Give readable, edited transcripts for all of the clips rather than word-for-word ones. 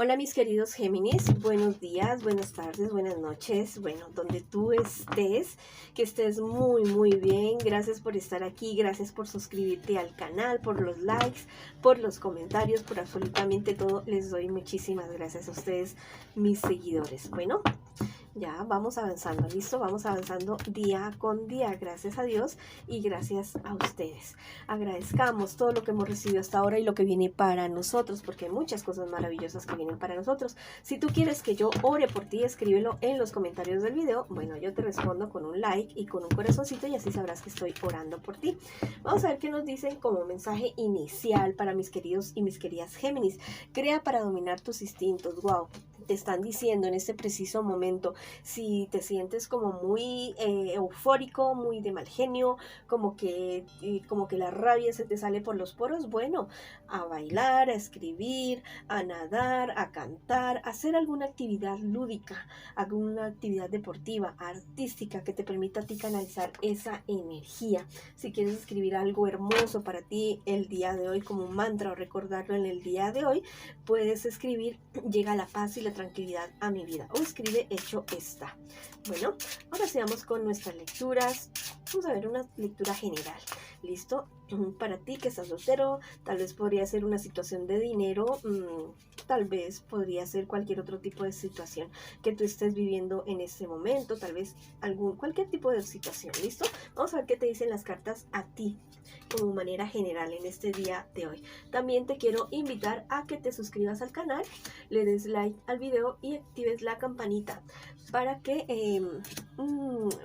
Hola mis queridos Géminis, buenos días, buenas tardes, buenas noches, bueno, donde tú estés, que estés muy bien. Gracias por estar aquí, gracias por suscribirte al canal, por los likes, por los comentarios, por absolutamente todo. Les doy muchísimas gracias a ustedes, mis seguidores. Bueno, ya vamos avanzando, ¿listo? Vamos avanzando día con día, gracias a Dios y gracias a ustedes. Agradezcamos todo lo que hemos recibido hasta ahora y lo que viene para nosotros, porque hay muchas cosas maravillosas que vienen para nosotros. Si tú quieres que yo ore por ti, escríbelo en los comentarios del video. Bueno, yo te respondo con un like y con un corazoncito y así sabrás que estoy orando por ti. Vamos a ver qué nos dicen como mensaje inicial para mis queridos y mis queridas Géminis. Crea para dominar tus instintos. Wow. Te están diciendo en este preciso momento, si te sientes como muy eufórico, muy de mal genio, como que la rabia se te sale por los poros, bueno, a bailar, a escribir, a nadar, a cantar, a hacer alguna actividad lúdica, alguna actividad deportiva, artística, que te permita a ti canalizar esa energía. Si quieres escribir algo hermoso para ti el día de hoy como un mantra o recordarlo en el día de hoy, puedes escribir: llega la paz y la tranquilidad a mi vida, o escribe: hecho está. Bueno, ahora sigamos con nuestras lecturas. Vamos a ver una lectura general. ¿Listo? Para ti que estás soltero, tal vez podría ser una situación de dinero, tal vez podría ser cualquier otro tipo de situación que tú estés viviendo en este momento, tal vez cualquier tipo de situación. ¿Listo? Vamos a ver qué te dicen las cartas a ti como manera general en este día de hoy. También te quiero invitar a que te suscribas al canal, le des like al video y actives la campanita para que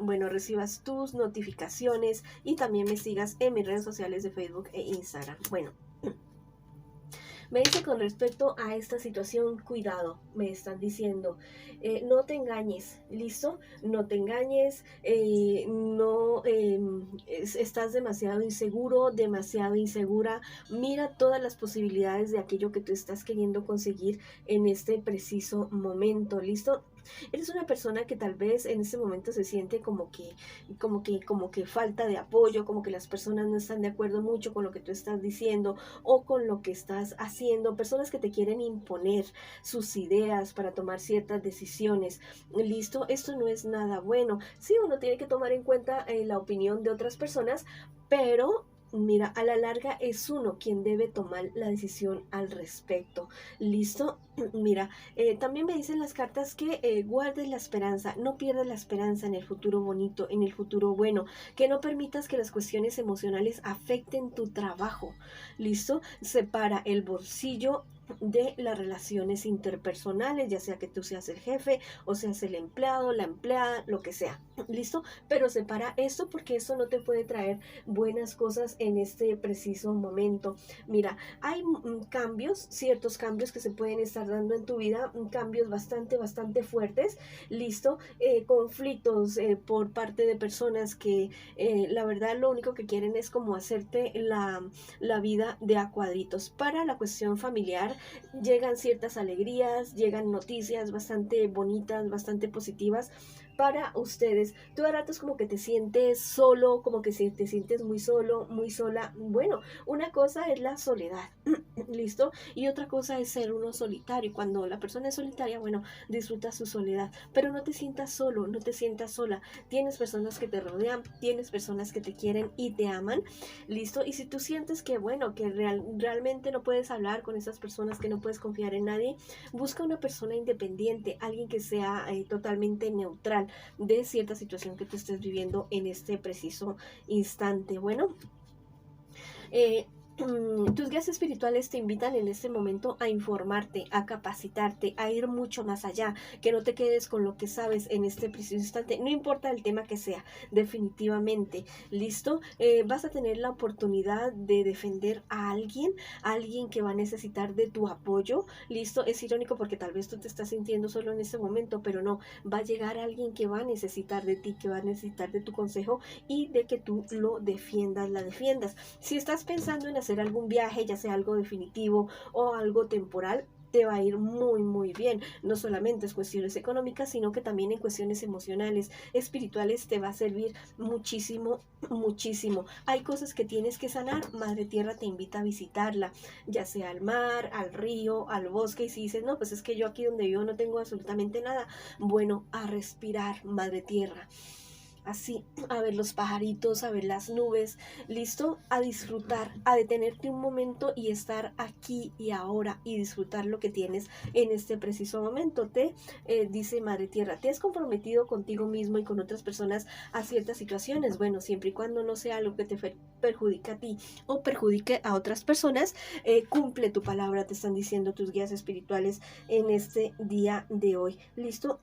bueno, recibas tus notificaciones y también me sigas en mis redes sociales de Facebook e Instagram. Bueno, me dice con respecto a esta situación: cuidado, me están diciendo, no te engañes, ¿listo? No te engañes, estás demasiado inseguro, demasiado insegura. Mira todas las posibilidades de aquello que tú estás queriendo conseguir en este preciso momento, ¿listo? Eres una persona que tal vez en este momento se siente como que falta de apoyo, como que las personas no están de acuerdo mucho con lo que tú estás diciendo o con lo que estás haciendo, personas que te quieren imponer sus ideas para tomar ciertas decisiones. ¿Listo? Esto no es nada bueno. Sí, uno tiene que tomar en cuenta la opinión de otras personas, pero mira, a la larga es uno quien debe tomar la decisión al respecto. ¿Listo? Mira, también me dicen las cartas que guardes la esperanza, no pierdas la esperanza en el futuro bonito, en el futuro bueno, que no permitas que las cuestiones emocionales afecten tu trabajo. ¿Listo? Separa el bolsillo de las relaciones interpersonales, ya sea que tú seas el jefe o seas el empleado, la empleada, lo que sea. ¿Listo? Pero separa esto, porque esto no te puede traer buenas cosas en este preciso momento. Mira, hay cambios, ciertos cambios que se pueden estar dando en tu vida, cambios bastante fuertes. ¿Listo? Conflictos por parte de personas que la verdad lo único que quieren es como hacerte la vida de a cuadritos. Para la cuestión familiar llegan ciertas alegrías, llegan noticias bastante bonitas, bastante positivas para ustedes. Tú a ratos como que te sientes solo, como que te sientes muy solo, muy sola. Bueno, una cosa es la soledad, ¿listo? Y otra cosa es ser uno solitario. Cuando la persona es solitaria, bueno, disfruta su soledad, pero no te sientas solo, no te sientas sola. Tienes personas que te rodean, tienes personas que te quieren y te aman, ¿listo? Y si tú sientes que, bueno, que realmente no puedes hablar con esas personas, que no puedes confiar en nadie, busca una persona independiente, alguien que sea totalmente neutral de cierta situación que tú estés viviendo en este preciso instante. Bueno, tus guías espirituales te invitan en este momento a informarte, a capacitarte, a ir mucho más allá, que no te quedes con lo que sabes en este preciso instante, no importa el tema que sea, definitivamente. ¿Listo? Vas a tener la oportunidad de defender a alguien que va a necesitar de tu apoyo. ¿Listo? Es irónico porque tal vez tú te estás sintiendo solo en ese momento, pero no, va a llegar alguien que va a necesitar de ti, que va a necesitar de tu consejo y de que tú lo defiendas, la defiendas. Si estás pensando en hacer algún viaje, ya sea algo definitivo o algo temporal, te va a ir muy, muy bien. No solamente en cuestiones económicas, sino que también en cuestiones emocionales, espirituales, te va a servir muchísimo, muchísimo. Hay cosas que tienes que sanar, Madre Tierra te invita a visitarla, ya sea al mar, al río, al bosque, y si dices, no, pues es que yo aquí donde vivo no tengo absolutamente nada, bueno, a respirar, Madre Tierra. Así, a ver los pajaritos, a ver las nubes, listo, a disfrutar, a detenerte un momento y estar aquí y ahora y disfrutar lo que tienes en este preciso momento. Dice Madre Tierra, ¿te has comprometido contigo mismo y con otras personas a ciertas situaciones? Bueno, siempre y cuando no sea algo que te perjudique a ti o perjudique a otras personas, cumple tu palabra, te están diciendo tus guías espirituales en este día de hoy. ¿Listo?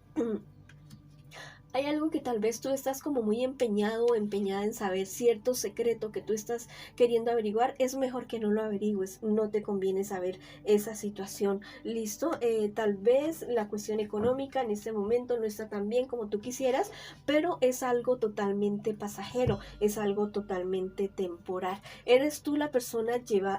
Hay algo que tal vez tú estás como muy empeñado o empeñada en saber, cierto secreto que tú estás queriendo averiguar, es mejor que no lo averigües, no te conviene saber esa situación. ¿Listo? Tal vez la cuestión económica en este momento no está tan bien como tú quisieras, pero es algo totalmente pasajero, es algo totalmente temporal. Eres tú la persona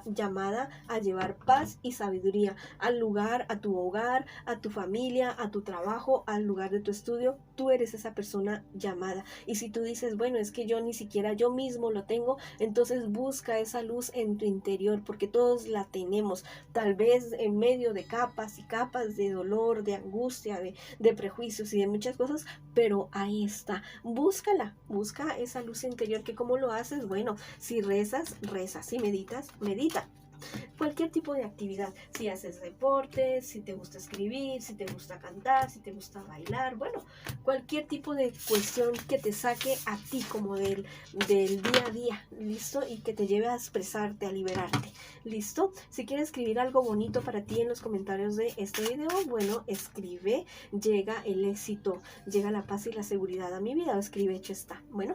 llamada a llevar paz y sabiduría al lugar, a tu hogar, a tu familia, a tu trabajo, al lugar de tu estudio. Tú eres esa persona llamada. Y si tú dices, bueno, es que yo ni siquiera yo mismo lo tengo, entonces busca esa luz en tu interior, porque todos la tenemos, tal vez en medio de capas y capas de dolor, de angustia, de prejuicios y de muchas cosas, pero ahí está. Búscala, busca esa luz interior. Que ¿cómo lo haces? Bueno, si rezas, rezas, si meditas, medita. Cualquier tipo de actividad, si haces deporte, si te gusta escribir, si te gusta cantar, si te gusta bailar, bueno, cualquier tipo de cuestión que te saque a ti como del día a día, ¿listo? Y que te lleve a expresarte, a liberarte, ¿listo? Si quieres escribir algo bonito para ti en los comentarios de este video, bueno, escribe, llega el éxito, llega la paz y la seguridad a mi vida, o escribe hecho está, bueno.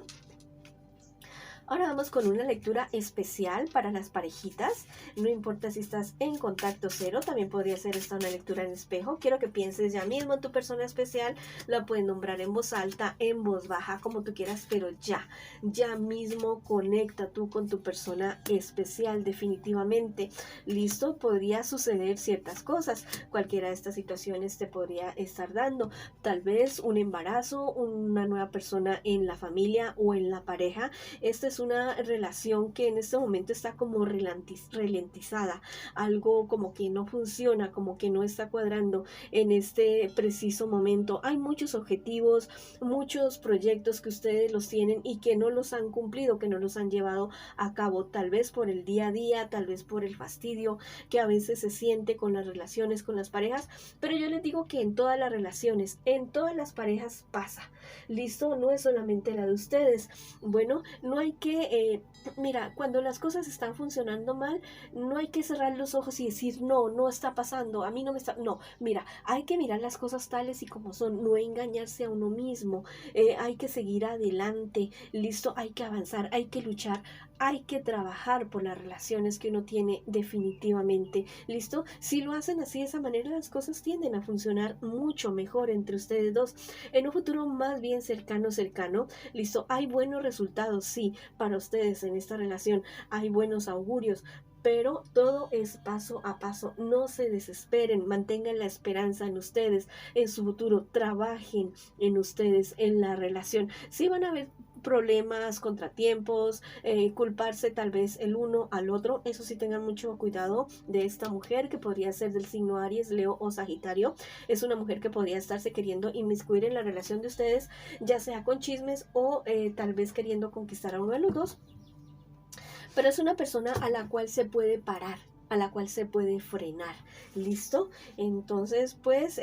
Ahora vamos con una lectura especial para las parejitas. No importa si estás en contacto cero, también podría ser esta una lectura en espejo. Quiero que pienses ya mismo en tu persona especial. La puedes nombrar en voz alta, en voz baja, como tú quieras, pero ya mismo conecta tú con tu persona especial, definitivamente. ¿Listo? Podría suceder ciertas cosas. Cualquiera de estas situaciones te podría estar dando. Tal vez un embarazo, una nueva persona en la familia o en la pareja. Esta es una relación que en este momento está como ralentizada, algo como que no funciona, como que no está cuadrando en este preciso momento. Hay muchos objetivos, muchos proyectos que ustedes los tienen y que no los han cumplido, que no los han llevado a cabo, tal vez por el día a día, tal vez por el fastidio que a veces se siente con las relaciones, con las parejas, pero yo les digo que en todas las relaciones, en todas las parejas pasa, ¿listo? No es solamente la de ustedes. Bueno, no hay que, mira, cuando las cosas están funcionando mal, no hay que cerrar los ojos y decir, no, no está pasando, a mí no me está, no, mira, hay que mirar las cosas tales y como son, no engañarse a uno mismo, hay que seguir adelante, listo, hay que avanzar, hay que luchar, hay que trabajar por las relaciones que uno tiene definitivamente, listo. Si lo hacen así de esa manera, las cosas tienden a funcionar mucho mejor entre ustedes dos en un futuro más bien cercano, listo. Hay buenos resultados, sí, para ustedes en esta relación, hay buenos augurios, pero todo es paso a paso. No se desesperen, mantengan la esperanza en ustedes, en su futuro, trabajen en ustedes, en la relación. Sí van a haber problemas, contratiempos, culparse tal vez el uno al otro. Eso sí, tengan mucho cuidado de esta mujer que podría ser del signo Aries, Leo o Sagitario. Es una mujer que podría estarse queriendo inmiscuir en la relación de ustedes, ya sea con chismes o tal vez queriendo conquistar a uno de los dos. Pero es una persona a la cual se puede parar, a la cual se puede frenar, ¿listo? Entonces, pues,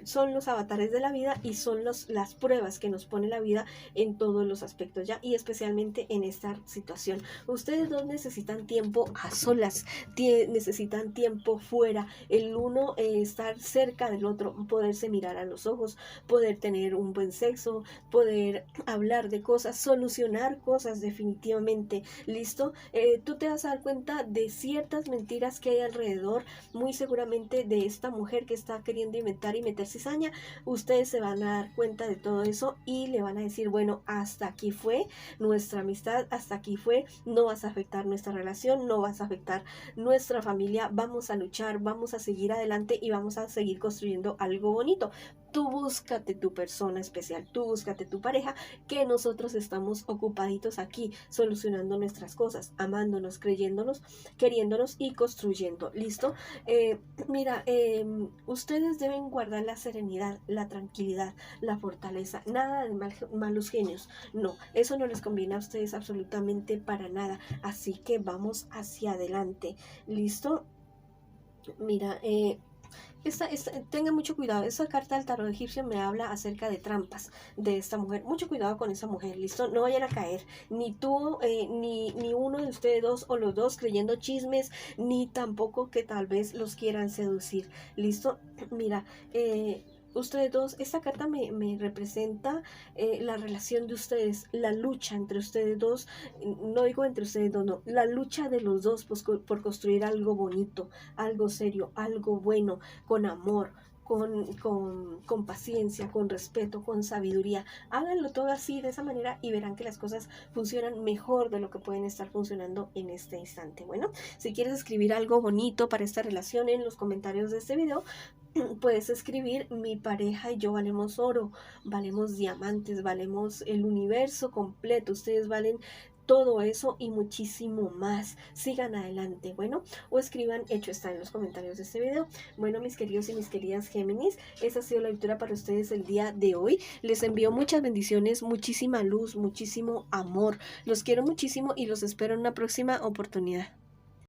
son los avatares de la vida y son las pruebas que nos pone la vida en todos los aspectos ya, y especialmente en esta situación. Ustedes dos necesitan tiempo a solas, necesitan tiempo fuera, el uno estar cerca del otro, poderse mirar a los ojos, poder tener un buen sexo, poder hablar de cosas, solucionar cosas definitivamente, ¿listo? Tú te vas a dar cuenta de ciertas mentiras mentiras que hay alrededor, muy seguramente de esta mujer que está queriendo inventar y meter cizaña, ustedes se van a dar cuenta de todo eso y le van a decir, bueno, hasta aquí fue nuestra amistad, hasta aquí fue, no vas a afectar nuestra relación, no vas a afectar nuestra familia, vamos a luchar, vamos a seguir adelante y vamos a seguir construyendo algo bonito. Tú búscate tu persona especial, tú búscate tu pareja, que nosotros estamos ocupaditos aquí solucionando nuestras cosas, amándonos, creyéndonos, queriéndonos y construyendo. ¿Listo? Mira, ustedes deben guardar la serenidad, la tranquilidad, la fortaleza, nada de malos genios. No, eso no les conviene a ustedes absolutamente para nada. Así que vamos hacia adelante. ¿Listo? Mira, tenga mucho cuidado. Esta carta del tarot egipcio me habla acerca de trampas de esta mujer. Mucho cuidado con esa mujer, ¿listo? No vayan a caer. Ni tú, ni uno de ustedes dos o los dos creyendo chismes, ni tampoco que tal vez los quieran seducir, ¿listo? Mira, ustedes dos, esta carta me representa la relación de ustedes, la lucha entre ustedes dos, no digo entre ustedes dos, no, la lucha de los dos por construir algo bonito, algo serio, algo bueno, con amor, con paciencia, con respeto, con sabiduría. Háganlo todo así, de esa manera, y verán que las cosas funcionan mejor de lo que pueden estar funcionando en este instante. Bueno, si quieres escribir algo bonito para esta relación en los comentarios de este video, puedes escribir: mi pareja y yo valemos oro, valemos diamantes, valemos el universo completo, ustedes valen todo eso y muchísimo más. Sigan adelante, bueno, o escriban hecho está en los comentarios de este video. Bueno, mis queridos y mis queridas Géminis, esa ha sido la lectura para ustedes el día de hoy. Les envío muchas bendiciones, muchísima luz, muchísimo amor. Los quiero muchísimo y los espero en una próxima oportunidad.